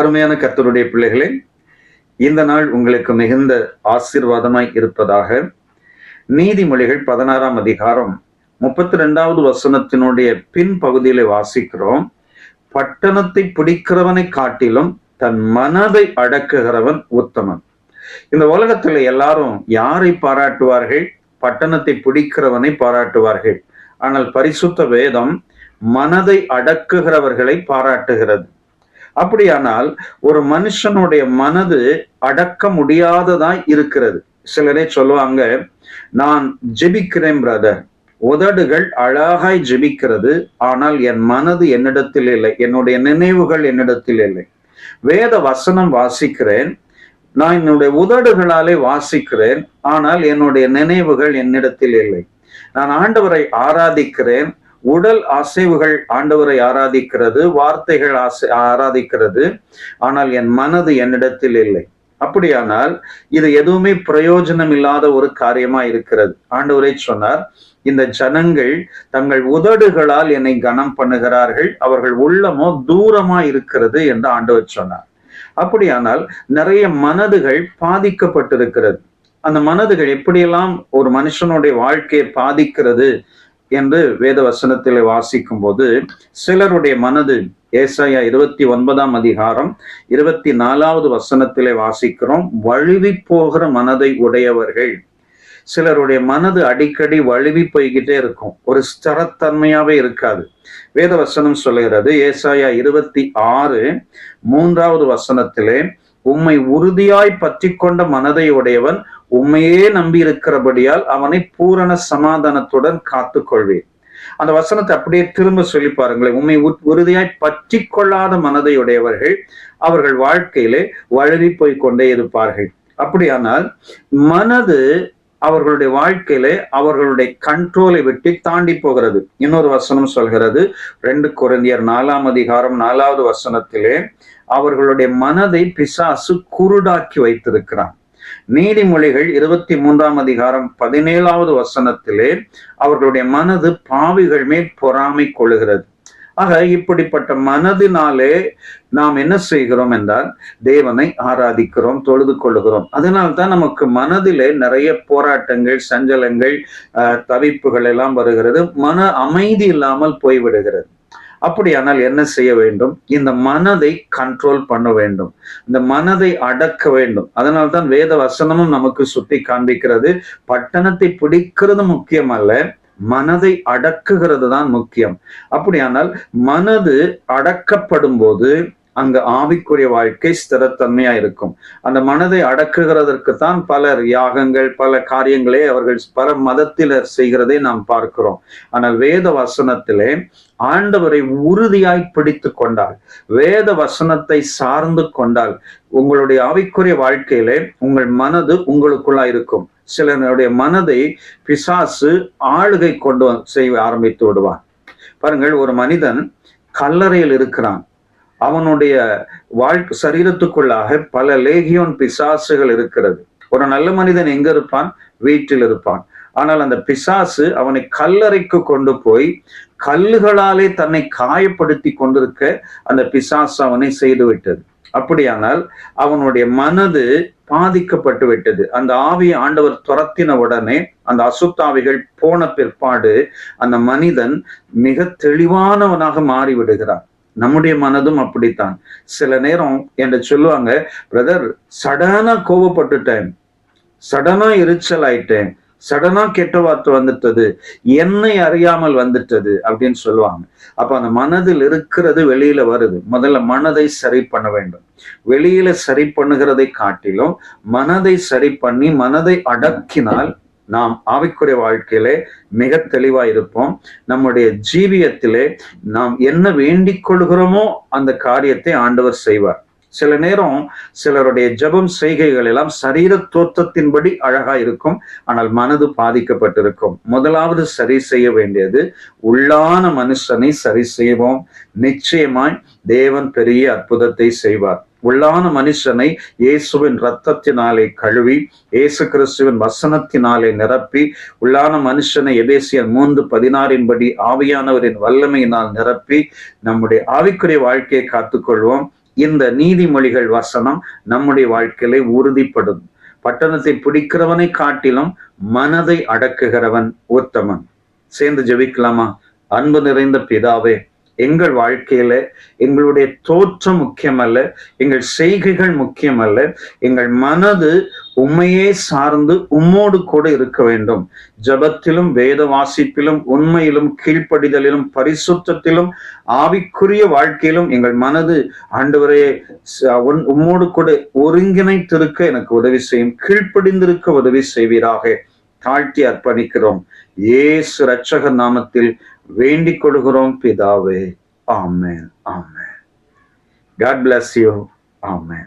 அருமையான கர்த்தருடைய பிள்ளைகளே, இந்த நாள் உங்களுக்கு மிகுந்த ஆசீர்வாதமாய் இருப்பதாக. நீதிமொழிகள் 16ஆம் அதிகாரம் 32வது வசனத்தினுடைய பின் பகுதியில வாசிக்கிறோம். பட்டணத்தை பிடிக்கிறவனை காட்டிலும் தன் மனதை அடக்குகிறவன் உத்தமன். இந்த உலகத்துல எல்லாரும் யாரை பாராட்டுவார்கள்? பட்டணத்தை பிடிக்கிறவனை பாராட்டுவார்கள். ஆனால் பரிசுத்த வேதம் மனதை அடக்குகிறவர்களை பாராட்டுகிறது. அப்படியானால் ஒரு மனுஷனுடைய மனது அடக்க முடியாததாய் இருக்கிறது. சிலரே சொல்லுவாங்க, நான் ஜெபிக்கிறேன் பிரதர், உதடுகள் அழகாய் ஜெபிக்கிறது, ஆனால் என் மனது என்னிடத்தில் இல்லை, என்னுடைய நினைவுகள் என்னிடத்தில் இல்லை. வேத வசனம் வாசிக்கிறேன், நான் என்னுடைய உதடுகளாலே வாசிக்கிறேன், ஆனால் என்னுடைய நினைவுகள் என்னிடத்தில் இல்லை. நான் ஆண்டவரை ஆராதிக்கிறேன், உடல் அசைவுகள் ஆண்டவரை ஆராதிக்கிறது, வார்த்தைகள் ஆராதிக்கிறது, ஆனால் என் மனது என்னிடத்தில் இல்லை. அப்படியானால் இது எதுவுமே பிரயோஜனம் இல்லாத ஒரு காரியமா இருக்கிறது. ஆண்டவரே சொன்னார், இந்த ஜனங்கள் தங்கள் உதடுகளால் என்னை கனம் பண்ணுகிறார்கள், அவர்கள் உள்ளமோ தூரமா இருக்கிறது என்று ஆண்டவர் சொன்னார். அப்படியானால் நிறைய மனதுகள் பாதிக்கப்பட்டிருக்கிறது. அந்த மனதுகள் எப்படியெல்லாம் ஒரு மனுஷனுடைய வாழ்க்கையை பாதிக்கிறது என்று வேத வசனத்திலே வாசிக்கும் போது, சிலருடைய மனது ஏசாயா 29ஆம் அதிகாரம் 24வது வசனத்திலே வாசிக்கிறோம், வழுவி போகிற மனதை உடையவர்கள். சிலருடைய மனது அடிக்கடி வழுவி போய்கிட்டே இருக்கும், ஒரு ஸ்திரத்தன்மையாவே இருக்காது. வேத வசனம் சொல்லுகிறது, ஏசாயா 26:3வது வசனத்திலே, உம்மை உறுதியாய் பற்றி கொண்ட மனதை உடையவன் உண்மையே நம்பி இருக்கிறபடியால் அவனை பூரண சமாதானத்துடன் காத்து கொள்வேன். அந்த வசனத்தை அப்படியே திரும்ப சொல்லி பாருங்களேன். உண்மை உறுதியாய் பற்றி கொள்ளாத மனதை உடையவர்கள் அவர்கள் வாழ்க்கையிலே வழுவி போய் கொண்டே இருப்பார்கள். அப்படியானால் மனது அவர்களுடைய வாழ்க்கையிலே அவர்களுடைய கண்ட்ரோலை விட்டு தாண்டி போகிறது. இன்னொரு வசனம் சொல்கிறது, 2 கொரிந்தியர் 4ஆம் அதிகாரம் 4வது வசனத்திலே, அவர்களுடைய மனதை பிசாசு குருடாக்கி வைத்திருக்கிறான். நீதிமொழிகள் 23ஆம் அதிகாரம் 17வது வசனத்திலே, அவர்களுடைய மனது பாவிகள் மேல் பொறாமை கொள்ளுகிறது. ஆக இப்படிப்பட்ட மனதினாலே நாம் என்ன செய்கிறோம் என்றால், தேவனை ஆராதிக்கிறோம், தொழுது கொள்ளுகிறோம். அதனால்தான் நமக்கு மனதிலே நிறைய போராட்டங்கள், சஞ்சலங்கள், தவிப்புகள் எல்லாம் வருகிறது. மன அமைதி இல்லாமல் போய்விடுகிறது. அப்படியானால் என்ன செய்ய வேண்டும்? இந்த மனதை கண்ட்ரோல் பண்ண வேண்டும், இந்த மனதை அடக்க வேண்டும். அதனால்தான் வேத வசனமும் நமக்கு சுட்டி காண்பிக்கிறது, பட்டணத்தை பிடிக்கிறது முக்கியம் அல்ல, மனதை அடக்குகிறது தான் முக்கியம். அப்படியானால் மனது அடக்கப்படும் போது அங்க ஆவிக்குரிய வாழ்க்கை ஸ்திரத்தன்மையா இருக்கும். அந்த மனதை அடக்குகிறதற்கு தான் பலர் யாகங்கள், பல காரியங்களே அவர்கள் பல மதத்தில செய்கிறதை நாம் பார்க்கிறோம். ஆனால் வேத வசனத்திலே ஆண்டவரை உறுதியாய் பிடித்து கொண்டால், வேத வசனத்தை சார்ந்து கொண்டால், உங்களுடைய ஆவிக்குரிய வாழ்க்கையிலே உங்கள் மனது உங்களுக்குள்ளா இருக்கும். சிலருடைய மனதை பிசாசு ஆளுகை கொண்டு செய்ய ஆரம்பித்து விடுவான். பாருங்கள், ஒரு மனிதன் கல்லறையில் இருக்கிறான், அவனுடைய வாழ்க்கை சரீரத்துக்குள்ளாக பல லேகியோன் பிசாசுகள் இருக்கிறது. ஒரு நல்ல மனிதன் எங்க இருப்பான்? வீட்டில் இருப்பான். ஆனால் அந்த பிசாசு அவனை கல்லறைக்கு கொண்டு போய் கல்லுகளாலே தன்னை காயப்படுத்தி கொண்டிருக்க அந்த பிசாசு அவனை செய்து விட்டது. அப்படியானால் அவனுடைய மனது பாதிக்கப்பட்டு விட்டது. அந்த ஆவியை ஆண்டவர் துரத்தின உடனே, அந்த அசுத்தாவிகள் போன பிற்பாடு அந்த மனிதன் மிக தெளிவானவனாக மாறிவிடுகிறான். நம்முடைய மனதும் அப்படித்தான். சில நேரம் என்று சொல்லுவாங்க, பிரதர் சடனா கோபப்பட்டுட்டேன், சடனா எரிச்சல் ஆயிட்டேன், சடனா கெட்ட வார்த்தை வந்துட்டது, என்னை அறியாமல் வந்துட்டது அப்படின்னு சொல்லுவாங்க. அப்ப அந்த மனதில் இருக்கிறது வெளியில வருது. முதல்ல மனதை சரி பண்ண வேண்டும். வெளியில சரி பண்ணுகிறதை காட்டிலும் மனதை சரி பண்ணி மனதை அடக்கினால் நாம் ஆவிக்குரிய வாழ்க்கையிலே மிக தெளிவா இருப்போம். நம்முடைய ஜீவியத்திலே நாம் என்ன வேண்டிக் கொள்கிறோமோ அந்த காரியத்தை ஆண்டவர் செய்வார். சில நேரம் சிலருடைய ஜெபம் செய்கைகள் எல்லாம் சரீர தோற்றத்தின்படி அழகா இருக்கும், ஆனால் மனது பாதிக்கப்பட்டிருக்கும். முதலாவது சரி செய்ய வேண்டியது உள்ளான மனுஷனை சரி செய்வோம். நிச்சயமாய் தேவன் பெரிய அற்புதத்தை செய்வார். உள்ளான மனுஷனை இயேசுவின் இரத்தத்தினாலே கழுவி, இயேசு கிறிஸ்துவின் வசனத்தினாலே நிரப்பி, உள்ளான மனுஷனை எபேசியர் 3:16 ஆவியானவரின் வல்லமையினால் நிரப்பி நம்முடைய ஆவிக்குரிய வாழ்க்கையை காத்துக்கொள்வோம். இந்த நீதிமொழிகள் வசனம் நம்முடைய வாழ்க்கையில உறுதிப்படும். பட்டணத்தை பிடிக்கிறவனை காட்டிலும் மனதை அடக்குகிறவன் உத்தமன். சேர்ந்து ஜெபிக்கலாமா? அன்பு நிறைந்த பிதாவே, எங்கள் வாழ்க்கையில எங்களுடைய தோற்றம் முக்கியமல்ல, எங்கள் செய்கைகள் முக்கியமல்ல, எங்கள் மனது உண்மையே சார்ந்து உம்மோடு கூட இருக்க வேண்டும். ஜபத்திலும் வேத வாசிப்பிலும் உண்மையிலும் கீழ்ப்படிதலிலும் பரிசுத்தத்திலும் ஆவிக்குரிய வாழ்க்கையிலும் எங்கள் மனது ஆண்டவரே உம்மோடு கூட ஒருங்கிணைத்திருக்க எனக்கு உதவி செய்யும். கீழ்ப்படிந்திருக்க உதவி செய்வீராக. தாழ்த்தி அர்ப்பணிக்கிறோம். இயேசு இரட்சகர் நாமத்தில் வேண்டிக் கொள்கிறோம் பிதாவே. ஆமென். ஆமென். God bless you. Amen.